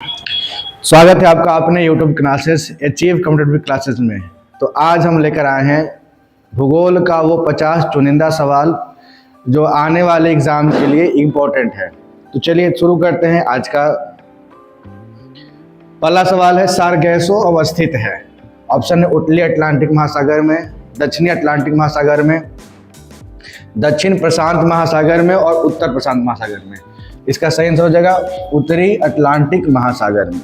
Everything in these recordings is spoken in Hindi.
स्वागत है आपका अपने YouTube classes achieve competitive classes में। तो आज हम लेकर आए हैं भूगोल का वो 50 चुनिंदा सवाल जो आने वाले एग्जाम के लिए इम्पोर्टेंट है। तो चलिए शुरू करते हैं। आज का पहला सवाल है, सारगैसो अवस्थित है। ऑप्शन है उत्तरी अटलांटिक महासागर में, दक्षिणी अटलांटिक महासागर में, दक्षिण प्रशांत महासागर में और उत्तर प्रशांत महासागर में। इसका सही आंसर हो जाएगा उत्तरी अटलांटिक महासागर में।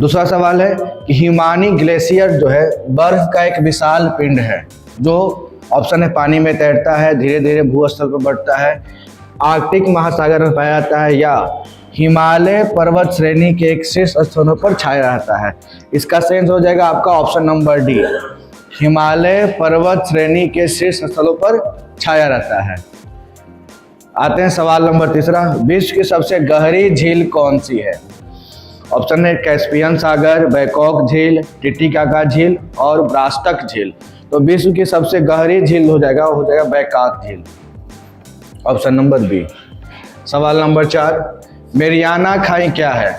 दूसरा सवाल है कि हिमानी ग्लेशियर जो है बर्फ का एक विशाल पिंड है जो ऑप्शन है पानी में तैरता है, धीरे धीरे भूस्तर पर बढ़ता है, आर्कटिक महासागर में पाया जाता है या हिमालय पर्वत श्रेणी के एक शीर्ष स्थानों पर छाया रहता है। इसका सही आंसर हो जाएगा आपका ऑप्शन नंबर डी, हिमालय पर्वत श्रेणी के शीर्ष स्थलों पर छाया रहता है। आते हैं सवाल नंबर तीसरा, विश्व की सबसे गहरी झील कौन सी है? ऑप्शन है कैस्पियन सागर, बैकॉक झील, टिटिकाका झील और ब्रास्टक झील। तो विश्व की सबसे गहरी झील हो जाएगा बैकॉक झील, ऑप्शन नंबर बी। सवाल नंबर 4, मेरियाना खाई क्या है?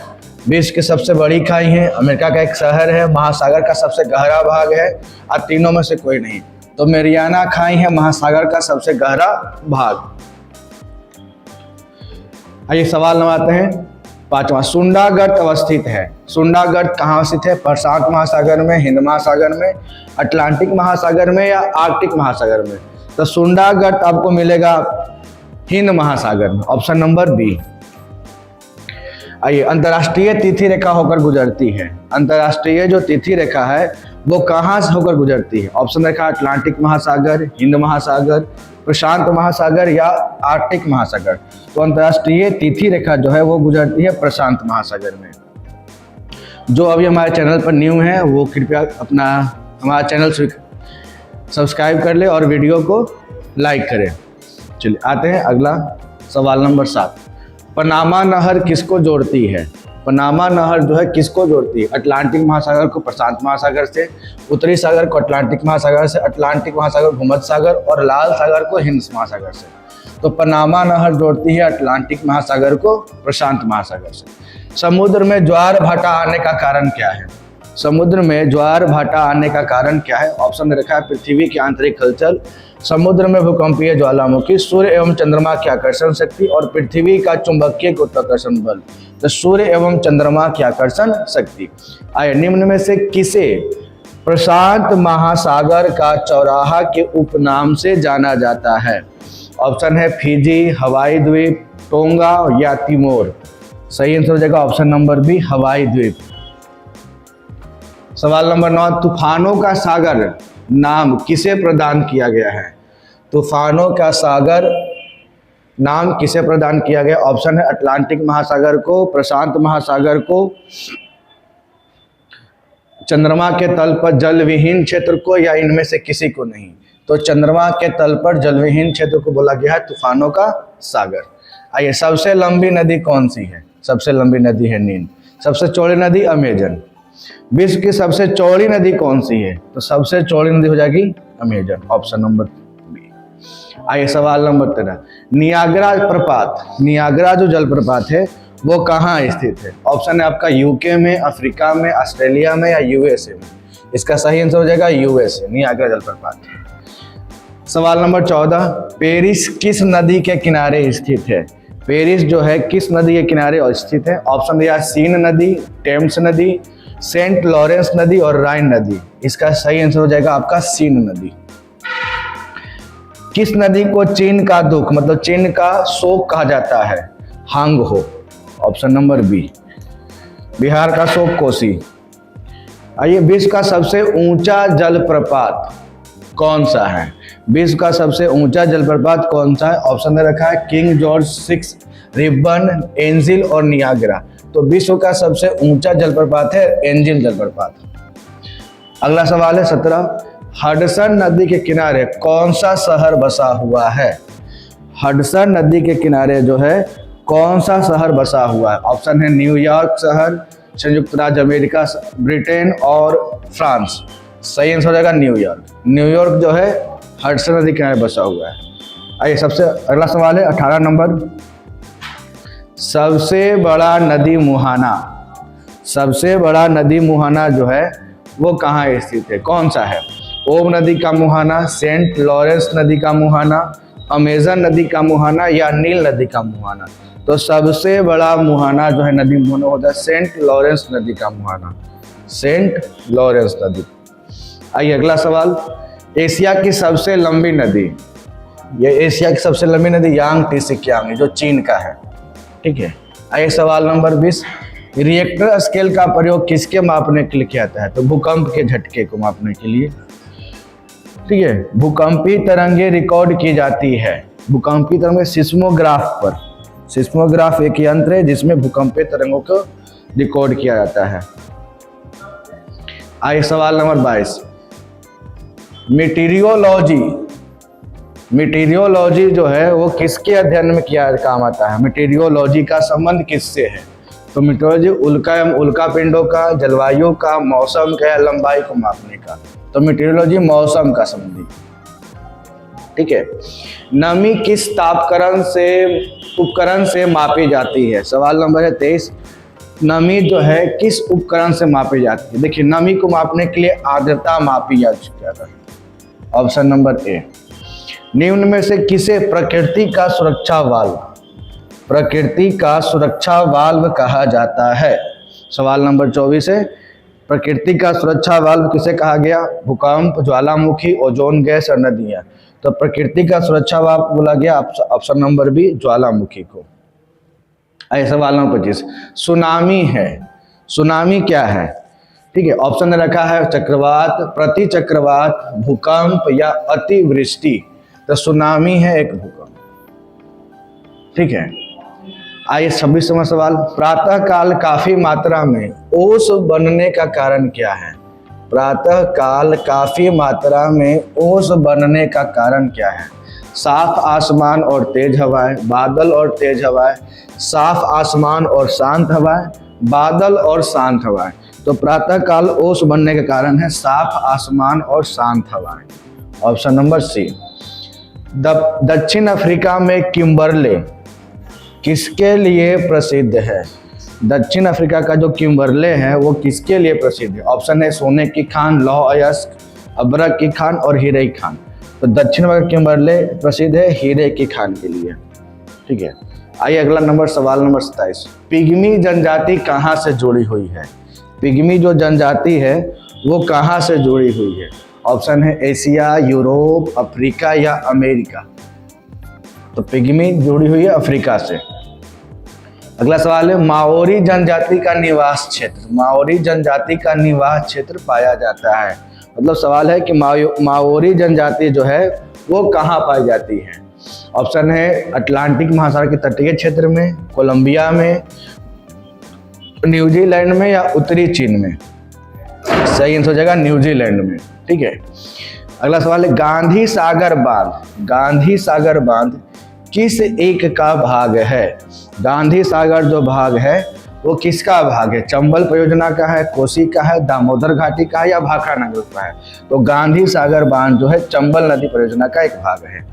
विश्व की सबसे बड़ी खाई है, अमेरिका का एक शहर है, महासागर का सबसे गहरा भाग है और तीनों में से कोई नहीं। तो मेरियाना खाई है महासागर का सबसे गहरा भाग। आइए सवाल नंबर आते हैं 5वां, सुंडागढ़ अवस्थित है। सुंडागढ़ कहाँ स्थित है? प्रशांत महासागर में, हिंद महासागर में, अटलांटिक महासागर में या आर्कटिक महासागर में? तो सुंडागढ़ आपको मिलेगा हिंद महासागर में, ऑप्शन नंबर बी। आइए, अंतर्राष्ट्रीय तिथि रेखा होकर गुजरती है। अंतर्राष्ट्रीय जो तिथि रेखा है वो कहाँ से होकर गुजरती है? ऑप्शन रेखा अटलांटिक महासागर, हिंद महासागर, प्रशांत महासागर या आर्कटिक महासागर। तो अंतर्राष्ट्रीय तिथि रेखा जो है वो गुजरती है प्रशांत महासागर में। जो अभी हमारे चैनल पर न्यू है वो कृपया अपना हमारा चैनल सब्सक्राइब कर ले और वीडियो को लाइक करें। चलिए आते हैं अगला सवाल नंबर 7, पनामा नहर किसको जोड़ती है? पनामा नहर जो है किसको जोड़ती है? अटलांटिक महासागर को प्रशांत महासागर से, उत्तरी सागर को अटलांटिक महासागर से, अटलांटिक महासागर को भूमध्य सागर और लाल सागर को हिंद महासागर से। तो पनामा नहर जोड़ती है अटलांटिक महासागर को प्रशांत महासागर से। समुद्र में ज्वार भाटा आने का कारण क्या है? समुद्र में ज्वार भाटा आने का कारण क्या है? ऑप्शन में रखा है पृथ्वी की आंतरिक हलचल, समुद्र में भूकंपीय ज्वालामुखी, सूर्य एवं चंद्रमा की आकर्षण शक्ति और पृथ्वी का चुंबकीय गुरुत्वाकर्षण बल। तो सूर्य एवं चंद्रमा की आकर्षण शक्ति। आइए, निम्न में से किसे प्रशांत महासागर का चौराहा के उपनाम से जाना जाता है? ऑप्शन है फिजी, हवाई द्वीप, टोंगा या तिमोर। सही आंसर हो जाएगा ऑप्शन नंबर बी, हवाई द्वीप। सवाल नंबर 9, तूफानों का सागर नाम किसे प्रदान किया गया है? तूफानों का सागर नाम किसे प्रदान किया गया? ऑप्शन है अटलांटिक महासागर को, प्रशांत महासागर को, चंद्रमा के तल पर जल विहीन क्षेत्र को या इनमें से किसी को नहीं। तो चंद्रमा के तल पर जल विहीन क्षेत्र को बोला गया है तूफानों का सागर। आइए, सबसे लंबी नदी कौन सी है? सबसे लंबी नदी है नील। सबसे चौड़ी नदी अमेजन। विश्व की सबसे चौड़ी नदी कौन सी है? तो सबसे चौड़ी नदी हो जाएगी अमेजन, ऑप्शन नंबर बी। आइए सवाल नंबर 13, नियाग्रा प्रपात, नियाग्रा जो जलप्रपात है वो कहाँ स्थित है? ऑप्शन है आपका यूके में, अफ्रीका में, ऑस्ट्रेलिया में या यूएसए में। इसका सही आंसर हो जाएगा यूएसए, नियाग्रा जलप्रपात। सवाल नंबर 14, पेरिस किस नदी के किनारे स्थित है? पेरिस जो है किस नदी के किनारे स्थित है? ऑप्शन दिया सीन नदी, टेम्स नदी, सेंट लॉरेंस नदी और राइन नदी। इसका सही आंसर हो जाएगा आपका सीन नदी। किस नदी को चीन का दुख मतलब चीन का शोक कहा जाता है? हांगहो, ऑप्शन नंबर बी। बिहार का शोक कोसी। आइए, विश्व का सबसे ऊंचा जलप्रपात कौन सा है? विश्व का सबसे ऊंचा जलप्रपात कौन सा है? ऑप्शन में रखा है किंग जॉर्ज 6, रिबन, एंजिल और नियाग्रा। तो विश्व का सबसे ऊंचा जलप्रपात है एंजिल जलप्रपात। अगला सवाल है 17, हडसन नदी के किनारे कौन सा शहर बसा हुआ है? हडसन नदी के किनारे जो है कौन सा शहर बसा हुआ है? ऑप्शन है न्यूयॉर्क शहर, संयुक्त राज्य अमेरिका, ब्रिटेन और फ्रांस। सही आंसर हो जाएगा न्यूयॉर्क। न्यूयॉर्क जो है हडसन नदी के किनारे बसा हुआ है। आइए, सबसे अगला सवाल है 18 नंबर, सबसे बड़ा नदी मुहाना सबसे बड़ा नदी मुहाना जो है वो कहाँ स्थित है, कौन सा है? ओम नदी का मुहाना, सेंट लॉरेंस नदी का मुहाना, अमेजन नदी का मुहाना या नील नदी का मुहाना? तो सबसे बड़ा मुहाना जो है नदी मुहाना होता है सेंट लॉरेंस नदी का मुहाना, सेंट लॉरेंस नदी। आइए अगला सवाल, एशिया की सबसे लंबी नदी, ये एशिया की सबसे लंबी नदी यांगत्से कियांग जो चीन का है, ठीक है। आइए सवाल नंबर 20, रिएक्टर स्केल का प्रयोग किसके मापने के लिए किया जाता है? तो भूकंप के झटके को मापने के लिए, ठीक है। भूकंपीय तरंगे रिकॉर्ड की जाती है, भूकंपीय तरंगे सिस्मोग्राफ पर, सिस्मोग्राफ एक यंत्र है जिसमें भूकंपीय तरंगों को रिकॉर्ड किया जाता है। आइए सवाल नंबर 22, मीटीरियोलॉजी, मीटीरियोलॉजी जो है वो किसके अध्ययन में किया काम आता है? मीटीरियोलॉजी का संबंध किससे है? तो मीटीरियोलॉजी उल्का एवं उल्का पिंडों का, जलवायु का, मौसम का या लंबाई को मापने का। तो मीटीरियोलॉजी मौसम का संबंधी, ठीक है। नमी किस तापकरण से उपकरण से मापी जाती है? सवाल नंबर है 23, नमी जो है किस उपकरण से मापी जाती है? देखिए नमी को मापने के लिए आर्द्रता मापी जाती है। ऑप्शन नंबर ए, निम्न में से किसे प्रकृति का सुरक्षा वाल्व, प्रकृति का सुरक्षा वाल्व कहा जाता है? सवाल नंबर 24 है, प्रकृति का सुरक्षा वाल्व किसे कहा गया? भूकंप, ज्वालामुखी, ओजोन गैस और नदियां। तो प्रकृति का सुरक्षा वाल्व बोला गया ऑप्शन नंबर बी, ज्वालामुखी को। आइए सवाल नंबर 25, सुनामी है, सुनामी क्या है? ठीक है, ऑप्शन में रखा है चक्रवात, प्रति चक्रवात, भूकंप या अतिवृष्टि। तो सुनामी है एक भूकंप, ठीक है। आइए 26वां सवाल, प्रातः काल काफी मात्रा में ओस बनने का कारण क्या है? प्रातः काल काफी मात्रा में ओस बनने का कारण क्या है? साफ आसमान और तेज हवाएं, बादल और तेज हवाएं, साफ आसमान और शांत हवाएं, बादल और शांत हवाएं। तो प्रातः काल ओस बनने का कारण है साफ आसमान और शांत हवाएं, ऑप्शन नंबर सी। दक्षिण अफ्रीका में किम्बरले किसके लिए प्रसिद्ध है? दक्षिण अफ्रीका का जो किम्बरले है वो किसके लिए प्रसिद्ध है? ऑप्शन है सोने की खान, लौह अयस्क, अब्रक की खान और हीरे की खान। तो दक्षिण अफ्रीका किम्बरले प्रसिद्ध है हीरे की खान के लिए, ठीक है। आइए अगला नंबर, सवाल नंबर 27, पिग्मी जनजाति कहाँ से जुड़ी हुई है? पिग्मी जो जनजाति है वो कहाँ से जुड़ी हुई है? ऑप्शन है एशिया, यूरोप, अफ्रीका या अमेरिका। तो पिग्मी जुड़ी हुई है अफ्रीका से। अगला सवाल है, माओरी जनजाति का निवास क्षेत्र, माओरी जनजाति का निवास क्षेत्र पाया जाता है। मतलब सवाल है कि माओरी जनजाति जो है वो कहाँ पाई जाती है? ऑप्शन है अटलांटिक महासागर के तटीय क्षेत्र में, कोलंबिया में, न्यूजीलैंड में या उत्तरी चीन में। सही आंसर हो जाएगा न्यूजीलैंड में, ठीक है। अगला सवाल है, गांधी सागर बांध, गांधी सागर बांध किस एक का भाग है? गांधी सागर जो भाग है वो किसका भाग है? चंबल परियोजना का है, कोसी का है, दामोदर घाटी का है या भाखड़ा नगर का है? तो गांधी सागर बांध जो है चंबल नदी परियोजना का एक भाग है।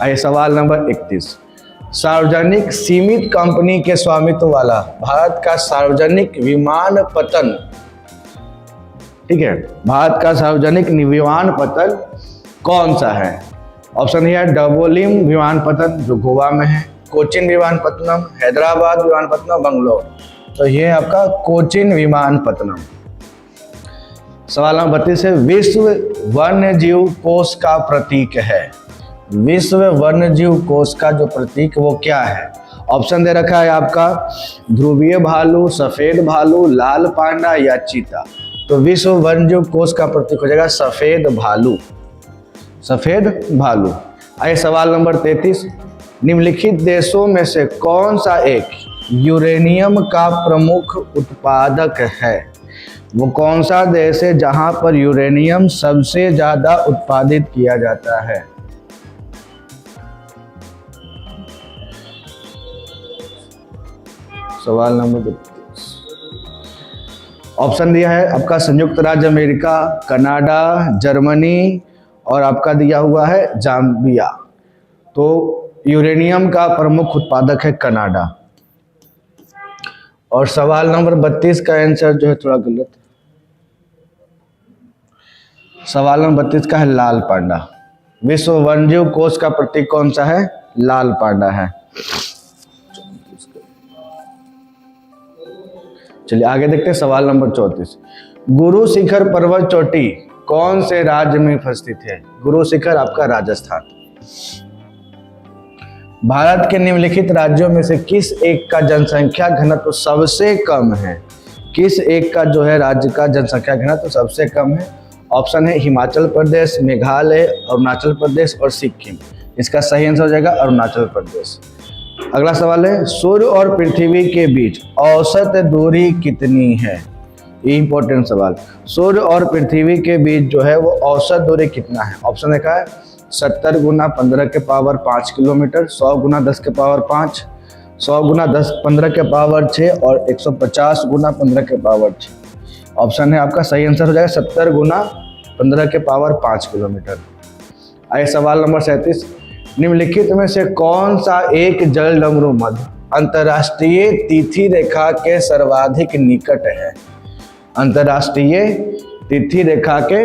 आइए सवाल नंबर 31, सार्वजनिक सीमित कंपनी के स्वामित्व वाला भारत का सार्वजनिक विमानपत्तन, ठीक है, भारत का सार्वजनिक विमानपत्तन कौन सा है? ऑप्शन है डबोलिम विमानपत्तन जो गोवा में है, कोचिन विमानपत्तनम, हैदराबाद विमानपत्तनम, बंगलोर। तो ये आपका कोचिन विमानपत्तनम। सवाल नंबर 32 है, विश्व वन्यजीव कोष का प्रतीक है, विश्व वन्यजीव कोष का जो प्रतीक वो क्या है? ऑप्शन दे रखा है आपका ध्रुवीय भालू, सफेद भालू, लाल पांडा या चीता। तो विश्व वन्यजीव कोष का प्रतीक हो जाएगा सफेद भालू, सफेद भालू। आइए सवाल नंबर 33, निम्नलिखित देशों में से कौन सा एक यूरेनियम का प्रमुख उत्पादक है? वो कौन सा देश है जहां पर यूरेनियम सबसे ज्यादा उत्पादित किया जाता है? सवाल नंबर 32, ऑप्शन दिया है आपका संयुक्त राज्य अमेरिका, कनाडा, जर्मनी और आपका दिया हुआ है जाम्बिया। तो यूरेनियम का प्रमुख उत्पादक है कनाडा। और सवाल नंबर 32 का आंसर जो है थोड़ा गलत। सवाल नंबर 32 का है लाल पांडा। विश्व वन्यजीव कोष का प्रतीक कौन सा है? लाल पांडा है। चलिए आगे देखते हैं सवाल नंबर 34। गुरु शिखर पर्वत चोटी कौन से राज्य में स्थित है? गुरु शिखर आपका राजस्थान। भारत के निम्नलिखित राज्यों में से किस एक का जनसंख्या घनत्व सबसे कम है? किस एक का जो है राज्य का जनसंख्या घनत्व सबसे कम है? ऑप्शन है हिमाचल प्रदेश, मेघालय, अरुणाचल प्रदेश और सिक्किम। इसका सही आंसर हो जाएगा अरुणाचल प्रदेश। अगला सवाल है सूर्य और पृथ्वी के बीच औसत दूरी कितनी है? ये इंपॉर्टेंट सवाल। सूर्य और पृथ्वी के बीच जो है वो औसत दूरी कितना है? ऑप्शन देखा है 70 गुना 15 के पावर 5 किलोमीटर, 100 गुना 10 के पावर 5, 100 गुना 15 के पावर 6 और 150 गुना 15 के पावर 6। ऑप्शन है आपका सही आंसर हो जाएगा 70 गुना 15 के पावर 5 किलोमीटर। आइए सवाल नंबर 37। निम्नलिखित में से कौन सा एक जल डमरू मध्य अंतर्राष्ट्रीय तिथि रेखा के सर्वाधिक निकट है? अंतर्राष्ट्रीय तिथि रेखा के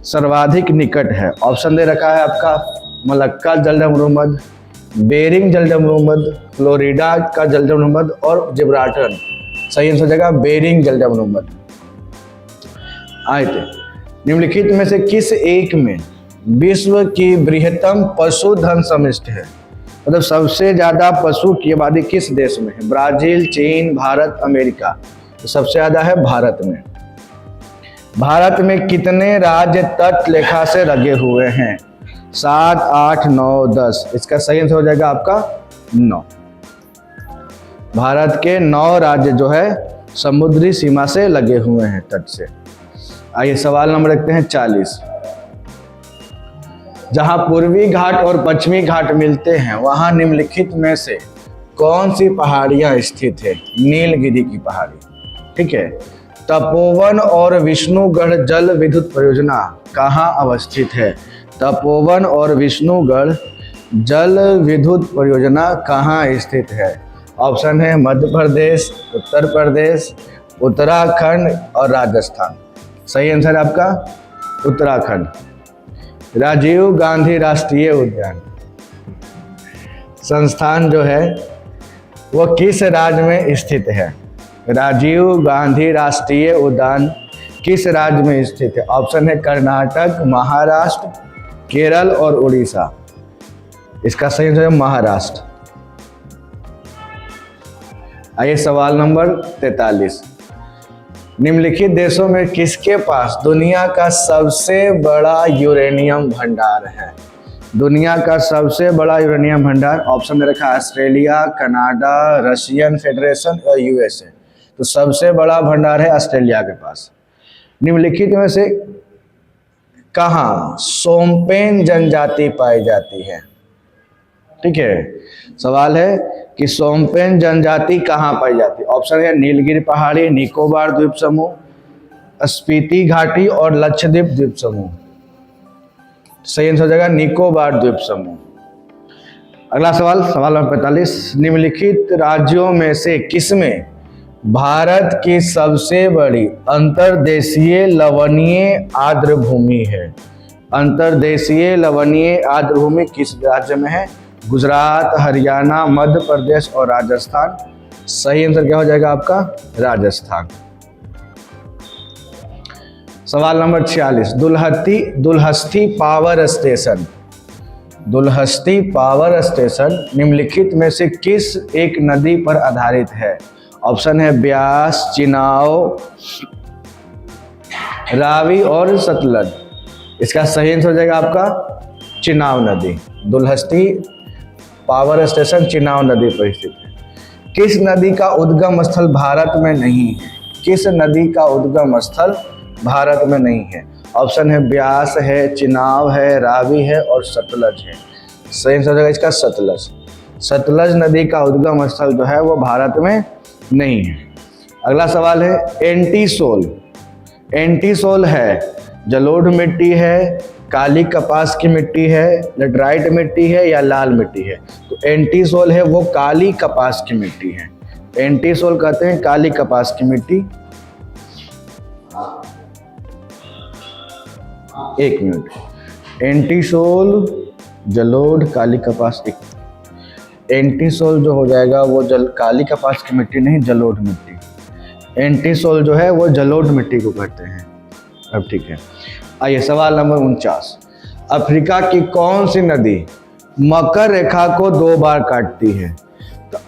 सर्वाधिक निकट है। ऑप्शन दे रखा है आपका मलक्का जल डमरू मध्य, बेरिंग जल डमरू मध्य, फ्लोरिडा का जल डमरू मध्य और जिब्राल्टर। सही आंसर हो जाएगा बेरिंग जल डमरू मध्य। आए थे निम्नलिखित में से किस एक में विश्व की बृहत्तम पशुधन समिष्टि है? मतलब सबसे ज्यादा पशु की आबादी किस देश में है? ब्राजील, चीन, भारत, अमेरिका। तो सबसे ज्यादा है भारत में। भारत में कितने राज्य तट रेखा से लगे हुए हैं? 7, 8, 9, 10। इसका सही आंसर हो जाएगा आपका 9। भारत के 9 राज्य जो है समुद्री सीमा से लगे हुए हैं, तट से। आइए सवाल नंबर देखते हैं 40। जहां पूर्वी घाट और पश्चिमी घाट मिलते हैं वहां निम्नलिखित में से कौन सी पहाड़ियां स्थित है? नीलगिरी की पहाड़ी। ठीक है। तपोवन और विष्णुगढ़ जल विद्युत परियोजना कहाँ अवस्थित है? तपोवन और विष्णुगढ़ जल विद्युत परियोजना कहाँ स्थित है? ऑप्शन है मध्य प्रदेश, उत्तर प्रदेश, उत्तराखंड और राजस्थान। सही आंसर है आपका उत्तराखंड। राजीव गांधी राष्ट्रीय उद्यान संस्थान जो है वो किस राज्य में स्थित है? राजीव गांधी राष्ट्रीय उद्यान किस राज्य में स्थित है? ऑप्शन है कर्नाटक, महाराष्ट्र, केरल और उड़ीसा। इसका सही आंसर है महाराष्ट्र। आइए सवाल नंबर 43। निम्नलिखित देशों में किसके पास दुनिया का सबसे बड़ा यूरेनियम भंडार है? दुनिया का सबसे बड़ा यूरेनियम भंडार ऑप्शन में रखा ऑस्ट्रेलिया, कनाडा, रशियन फेडरेशन और यूएसए। तो सबसे बड़ा भंडार है ऑस्ट्रेलिया के पास। निम्नलिखित में से कहाँ सोम्पेन जनजाति पाई जाती है? ठीक है। सवाल है कि सोम्पेन जनजाति कहाँ पाई जाती है? ऑप्शन है नीलगिरी पहाड़ी, निकोबार द्वीप समूह, स्पीति घाटी और लक्षद्वीप द्वीप समूह। सही आंसर हो जाएगा निकोबार द्वीप समूह। अगला सवाल, सवाल नंबर 45। निम्नलिखित राज्यों में से किसमें भारत की सबसे बड़ी अंतर्देशीय लवणीय आर्द्र भूमि है? अंतर्देशीय लवणीय आर्द्र भूमि किस राज्य में है? गुजरात, हरियाणा, मध्य प्रदेश और राजस्थान। सही आंसर क्या हो जाएगा आपका राजस्थान। सवाल number 46। Dulhasti power station. Dulhasti power station निम्नलिखित में से किस एक नदी पर आधारित है? ऑप्शन है ब्यास, चिनाव, रावी और सतलज। इसका सही आंसर हो जाएगा आपका चिनाव नदी। दुल्हस्ती पावर स्टेशन चिनाव नदी पर स्थित है। किस नदी का उद्गम स्थल भारत में नहीं है? किस नदी का उद्गम स्थल भारत में नहीं है? ऑप्शन है ब्यास है, चिनाव है, रावी है और सतलज है। सही आंसर हो जाएगा इसका सतलज। सतलज नदी का उद्गम स्थल जो है वो भारत में नहीं है। अगला सवाल है एंटीसोल। एंटीसोल है जलोढ़ मिट्टी है, काली कपास की मिट्टी है, लेटराइट मिट्टी है या लाल मिट्टी है? तो एंटीसोल है वो काली कपास की मिट्टी है। एंटीसोल कहते हैं काली कपास की मिट्टी। एक मिनट। एंटीसोल, जलोढ़, काली कपास। एंटीसोल जो हो जाएगा वो काली कपास की मिट्टी नहीं, जलोढ़ मिट्टी। एंटीसोल जो है वो जलोढ़ मिट्टी को कहते हैं। अब ठीक है, आइए सवाल नंबर 49। अफ्रीका की कौन सी नदी मकर रेखा को 2 बार काटती है? तो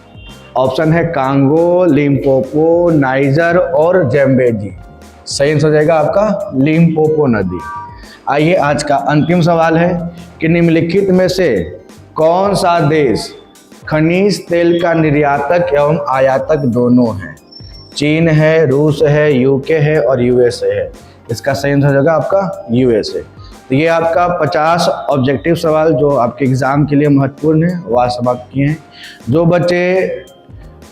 ऑप्शन है कांगो, लिम्पोपो, नाइजर और ज़ैम्बेजी। सही आंसर हो जाएगा आपका लिम्पोपो नदी। आइए आज का अंतिम सवाल है कि निम्नलिखित में से कौन सा देश खनिज तेल का निर्यातक एवं आयातक दोनों है? चीन है, रूस है, यूके है और यूएसए है। इसका सही आंसर हो जाएगा आपका यूएसए। तो ये आपका 50 ऑब्जेक्टिव सवाल जो आपके एग्ज़ाम के लिए महत्वपूर्ण है वह समाप्त किए हैं। जो बच्चे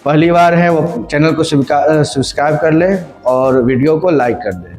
पहली बार हैं वो चैनल को सब्सक्राइब कर लें और वीडियो को लाइक कर दें।